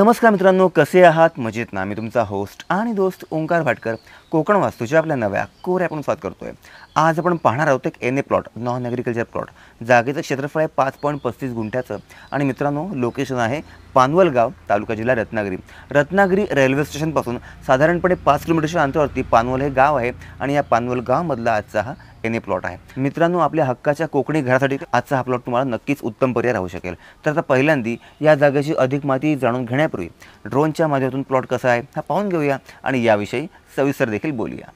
नमस्कार मित्रांनो, कसे आहात? मजेत ना? मी तुमचा होस्ट आणि दोस्त ओंकार भाटकर कोकण वास्तूच्या आपल्या नव्या कोऱ्या आपण स्वागत करतोय। आज आपण पाहणार आहोत एक NA plot, non agriculture plot. जागेचं क्षेत्रफळ आहे 5.35 गुंठ्याचं आणि मित्रांनो लोकेशन आहे पानवल गाव, तालुका जिल्हा रत्नागिरी। रत्नागिरी रेल्वे स्टेशनपासून साधारणपणे 5 किलोमीटरच्या अंतरावरती पानवल हे गाव आहे आणि या पानवल गावामधला आजचा हा एनए प्लॉट आहे। मित्रांनो, आपल्या हक्काच्या कोकणी घरासाठी आजचा हा प्लॉट तुम्हाला नक्कीच उत्तम पर्याय राहू शकेल। तर आता पहिल्यांदा या जागेची अधिक माहिती जाणून घेण्यापूर्वी ड्रोनच्या माध्यमातून प्लॉट कसा आहे हा पाहून घेऊया आणि याविषयी सविस्तर देखील बोलूया।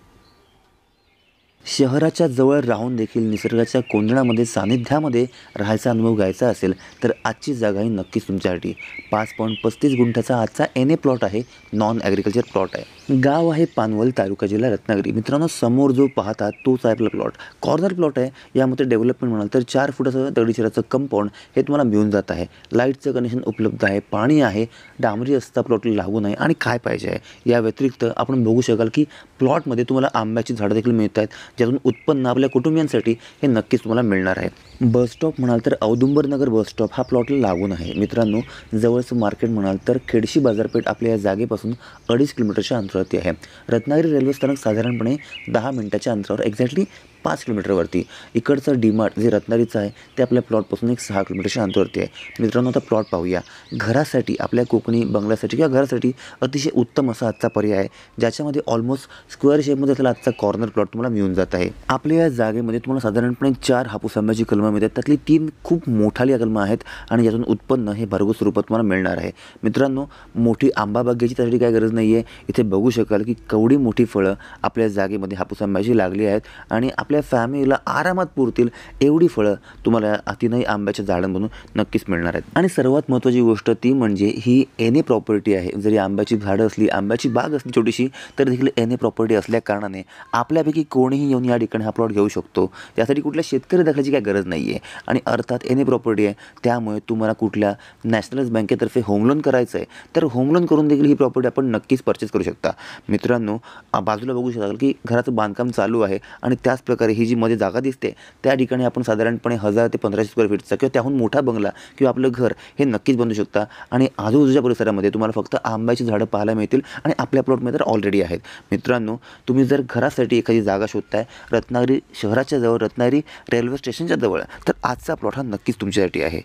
शहराच्या जवळ राहून देखील निसर्गाच्या कोंदणामध्ये सानिध्यामध्ये राहायचा अनुभव घ्यायचा असेल तर आजची जागा ही नक्कीच तुमच्यासाठी। 5.35 गुंठ्याचा आजचा एनए प्लॉट आहे, नॉन ॲग्रिकल्चर प्लॉट आहे। गाव आहे पानवल, तालुका जिल्हा रत्नागिरी। मित्रांनो, समोर जो पाहता तोच आहे आपला प्लॉट, कॉर्नर प्लॉट आहे। यामध्ये डेव्हलपमेंट म्हणाल तर 4 फुटाचं दगडीशिराचं कंपाऊंड हे तुम्हाला मिळून जात आहे। लाईटचं कनेक्शन उपलब्ध आहे, पाणी आहे, डांबरी रस्ता प्लॉटला लागून आहे आणि काय पाहिजे आहे या व्यतिरिक्त आपण बघू शकाल की प्लॉटमध्ये तुम्हाला आंब्याची झाडं देखील मिळत आहेत, ज्यातून उत्पन्न आपल्या कुटुंबियांसाठी हे नक्कीच तुम्हाला मिळणार आहे। बस स्टॉप म्हणाल तर औदुंबरनगर बस स्टॉप हा प्लॉटला लागून आहे। मित्रांनो, जवळचं मार्केट म्हणाल तर खेडशी बाजारपेठ आपल्या या जागेपासून 2.5 किलोमीटरच्या अंतरावरती आहे। रत्नागिरी रेल्वे स्थानक साधारणपणे 10 मिनिटाच्या अंतरावर, एक्झॅक्टली 5 किलोमीटरवरती। इकडचं डीमार्ट जे रत्नागिरीचं आहे ते आपल्या प्लॉटपासून 6 किलोमीटरच्या अंतरावरती आहे। मित्रांनो, आता प्लॉट पाहूया। घरासाठी, आपल्या कोकणी बंगल्यासाठी किंवा घरासाठी अतिशय उत्तम असा आजचा पर्याय आहे, ज्याच्यामध्ये ऑलमोस्ट स्क्वेअर शेपमध्ये असलेला आजचा कॉर्नर प्लॉट तुम्हाला मिळून जात आहे। आपल्या या जागेमध्ये तुम्हाला साधारणपणे 4 हापूस आंब्याची कलमं मिळतात, त्यातली 3 खूप मोठाली कलमं आहेत आणि यातून उत्पन्न हे भरघोस स्वरूपात तुम्हाला मिळणार आहे। मित्रांनो, मोठी आंबा बाग घ्यायची त्यासाठी काय गरज नाही आहे। इथे बघू शकाल की केवढी मोठी फळं आपल्या जागेमध्ये हापूस आंब्याची लागली आहेत आणि आपल्या फॅमिलीला आरामात पुरतील एवढी फळं तुम्हाला अतिनई आंब्याच्या झाडांमधून नक्कीच मिळणार आहेत। आणि सर्वात महत्त्वाची गोष्ट ती म्हणजे ही एनए प्रॉपर्टी आहे। जरी आंब्याची झाडं असली, आंब्याची बाग असली छोटीशी, तर देखील एनए प्रॉपर्टी असल्या कारणाने आपल्यापैकी कोणीही येऊन या ठिकाणी हा प्लॉट घेऊ शकतो। त्यासाठी कुठल्या शेतकरी दाखल्याची काही गरज नाही आहे आणि अर्थात एनए प्रॉपर्टी आहे, त्यामुळे तुम्हाला कुठल्या नॅशनलाइज बँकेतर्फे होम लोन करायचं आहे तर होम लोन करून देखील ही प्रॉपर्टी आपण नक्कीच परचेस करू शकता। मित्रांनो, बाजूला बघू शकाल की घराचं बांधकाम चालू आहे आणि त्याच प्रकारे ही जी मध्ये जागा दिसते त्या ठिकाणी आपण साधारणपणे 1000 ते 1500 स्क्वेअर फीटचा किंवा त्याहून मोठा बंगला किंवा आपलं घर हे नक्कीच बांधू शकता आणि आजूबाजूच्या परिसरामध्ये तुम्हाला फक्त आंब्याची झाडं पाहायला मिळतील आणि आपल्या प्लॉटमध्ये तर ऑलरेडी आहेत। मित्रांनो, तुम्ही जर घरासाठी एखादी जागा शोधताय रत्नागिरी शहराच्या जवळ, रत्नागिरी रेल्वे स्टेशनच्या जवळ, तर आजचा प्लॉट हा नक्कीच तुमच्यासाठी आहे।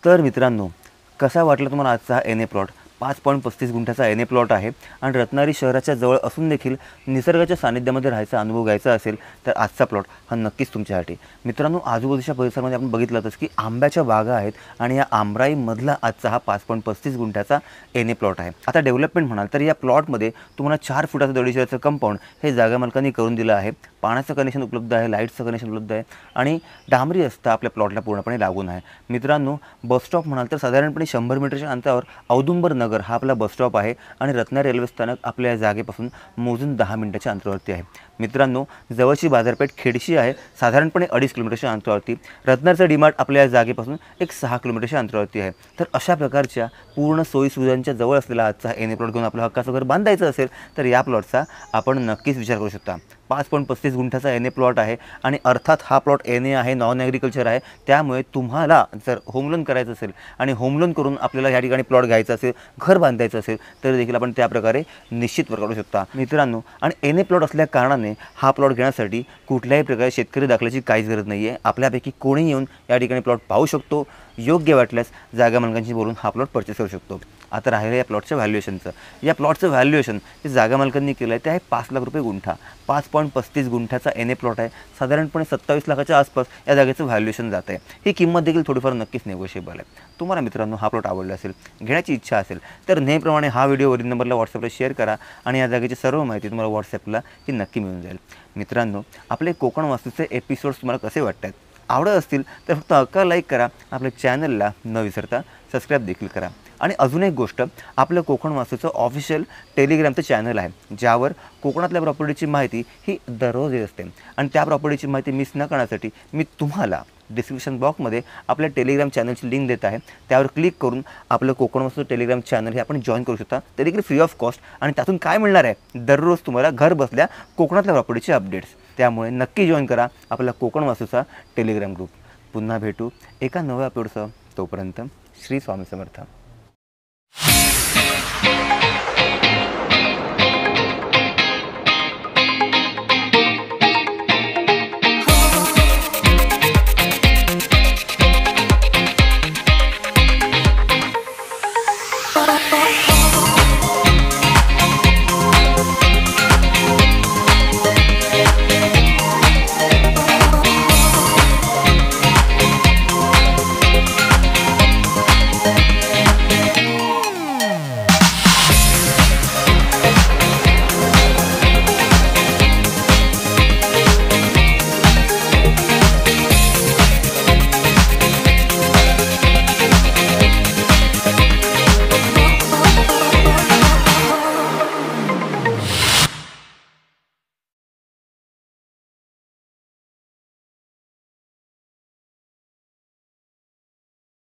तर मित्रांनो, कसा वाटला तुम्हाला आजचा हा एनए प्लॉट? 5.35 गुंठ्याचा एनए प्लॉट आहे आणि रत्नागिरी शहराच्या जवळ असून देखील निसर्गाच्या सानिध्यामध्ये राहायचा अनुभव घ्यायचा असेल तर आजचा प्लॉट हा नक्कीच तुमच्यासाठी। मित्रांनो, आजूबाजूच्या परिसरामध्ये आपण बघितलंच की आंब्याच्या बागा आहेत आणि या आंब्राईमधला आजचा हा 5.35 गुंठ्याचा एनए प्लॉट आहे। आता डेव्हलपमेंट म्हणाल तर या प्लॉटमध्ये तुम्हाला 4 फुटाचं दगडीशिराचं कंपाऊंड हे जागा मालकांनी करून दिलं आहे। पाण्याचं कनेक्शन उपलब्ध आहे, लाईटचं कनेक्शन उपलब्ध आहे आणि डांबरी रस्ता आपल्या प्लॉटला पूर्णपणे लागून आहे। मित्रांनो, बस स्टॉप म्हणाल तर साधारणपणे 100 मीटरच्या अंतरावर औदुंबरनगर हा आपला बस स्टॉप आहे आणि रत्नागिरी रेल्वे स्थानक आपल्या जागेपासून मोजून 10 मिनिटाच्या अंतरावरती आहे। मित्रांनो, जवळची बाजारपेठ खेडशी आहे, साधारणपणे 2.5 किलोमीटरच्या अंतरावरती। रत्नागिरीचं डीमार्ट आपल्या जागेपासून 6 किलोमीटरच्या अंतरावरती आहे। तर अशा प्रकारच्या पूर्ण सोयीसुविधांच्या जवळ असलेला आजचा एनए प्लॉट घेऊन आपलं हक्काचं घर बांधायचं असेल तर या प्लॉटचा आपण नक्कीच विचार करू शकता। 5.35 गुंठ्याचा एनए प्लॉट आहे आणि अर्थात हा प्लॉट एनए आहे, नॉन ॲग्रिकल्चर आहे, त्यामुळे तुम्हाला जर होम लोन करायचं असेल आणि होम लोन करून आपल्याला या ठिकाणी प्लॉट घ्यायचा असेल, घर बांधायचं असेल तर देखील आपण त्या प्रकारे निश्चित वर्क करू शकता। मित्रांनो, आणि एनए प्लॉट असल्या कारणाने हा प्लॉट घेण्यासाठी कुठल्याही प्रकारे शेतकरी दाखल्याची काहीच गरज नाही आहे। आपल्यापैकी कोणी येऊन या ठिकाणी प्लॉट पाहू शकतो, योग्य वाटल्यास जागा मालकांशी बोलून हा प्लॉट परचेस करू शकतो। आता राहिलं या प्लॉटचं व्हॅल्युएशनचं। या प्लॉटचं व्हॅल्युएशन जे जागा मालकांनी केलं आहे ते आहे 5 लाख रुपये गुंठा। 5.35 गुंठ्याचा एनए प्लॉट आहे, साधारणपणे 27 लाखाच्या आसपास या जागेचं व्हॅल्युएशन जात आहे। ही किंमत देखील थोडीफार नक्कीच नेगोशिएबल आहे। तुम्हाला मित्रांनो हा प्लॉट आवडला असेल, घेण्याची इच्छा असेल तर नेहमीप्रमाणे हा व्हिडिओ वरील नंबरला व्हॉट्सअपला शेअर करा आणि या जागेची सर्व माहिती तुम्हाला व्हॉट्सअपला ही नक्की मिळून जाईल। मित्रांनो, आपले कोकण वास्तूचे एपिसोड्स तुम्हाला कसे वाटत आहेत? आवडत असतील तर फक्त हक्का लाईक करा, आपल्या चॅनलला न विसरता सबस्क्राईब देखील करा। आणि अजून एक गोष्ट, आपलं कोकण वास्तूचं ऑफिशियल टेलिग्रामचं चॅनल आहे, ज्यावर कोकणातल्या प्रॉपर्टीची माहिती ही दररोज येत असते आणि त्या प्रॉपर्टीची माहिती मिस न करण्यासाठी मी तुम्हाला डिस्क्रिप्शन बॉक्समध्ये आपल्या टेलिग्राम चॅनलची लिंक देत आहे। त्यावर क्लिक करून आपलं कोकण वास्तू टेलिग्राम चॅनल हे आपण जॉईन करू शकता, ते देखील फ्री ऑफ कॉस्ट। आणि त्यातून काय मिळणार आहे? दररोज तुम्हाला घर बसल्या कोकणातल्या प्रॉपर्टीचे अपडेट्स। त्यामुळे नक्की जॉईन करा आपला कोकण वास्तूचा टेलिग्राम ग्रुप। पुन्हा भेटू एका नव्या एपिसोडसह, तोपर्यंत श्री स्वामी समर्थ।